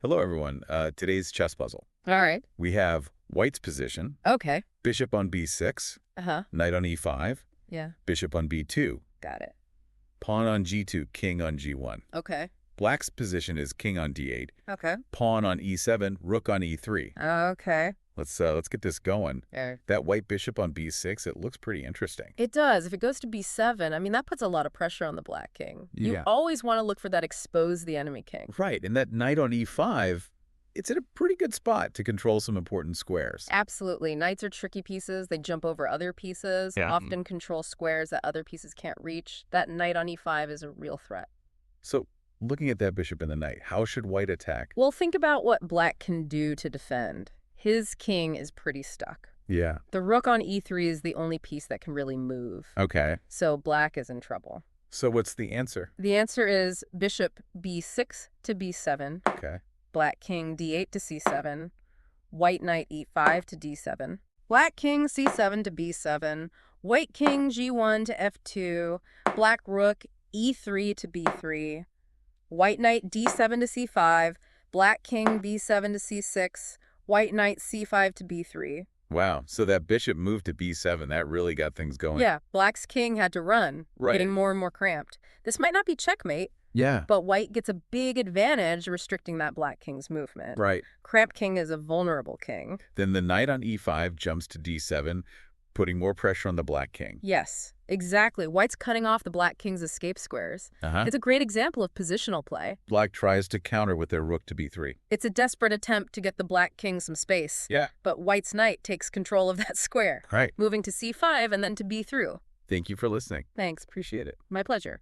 Hello, everyone. Today's chess puzzle. All right. We have white's position, Okay. bishop on b6, Uh-huh. knight on e5, Yeah. bishop on b2, Got it. pawn on g2, king on g1. Okay. Black's position is king on d8, Okay. pawn on e7, rook on e3. Okay. Let's get this going. Yeah. That white bishop on b6, it looks pretty interesting. It does. If it goes to b7, I mean, that puts a lot of pressure on the black king. You Yeah. always want to look for that expose the enemy king. Right, and that knight on e5, it's in a pretty good spot to control some important squares. Absolutely. Knights are tricky pieces. They jump over other pieces, Yeah. often control squares that other pieces can't reach. That knight on e5 is a real threat. So, looking at that bishop and the knight, how should white attack? Well, think about what black can do to defend. His king is pretty stuck. Yeah. The rook on e3 is the only piece that can really move. Okay. So black is in trouble. So what's the answer? The answer is bishop b6 to b7, Okay. black king d8 to c7, white knight e5 to d7, black king c7 to b7, white king g1 to f2, black rook e3 to b3, white knight d7 to c5, black king b7 to c6, white knight c5 to b3. Wow. So that bishop moved to b7. That really got things going. Yeah, black's king had to run, Right. getting more and more cramped. This might not be checkmate, Yeah. but white gets a big advantage restricting that black king's movement. Right. Cramped king is a vulnerable king. Then the knight on e5 jumps to d7, putting more pressure on the black king. Yes, exactly. White's cutting off the black king's escape squares. Uh-huh. It's a great example of positional play. Black tries to counter with their rook to b3. It's a desperate attempt to get the black king some space. Yeah. But white's knight takes control of that square, Right. moving to c5 and then to b3. Thank you for listening. Thanks. Appreciate it. My pleasure.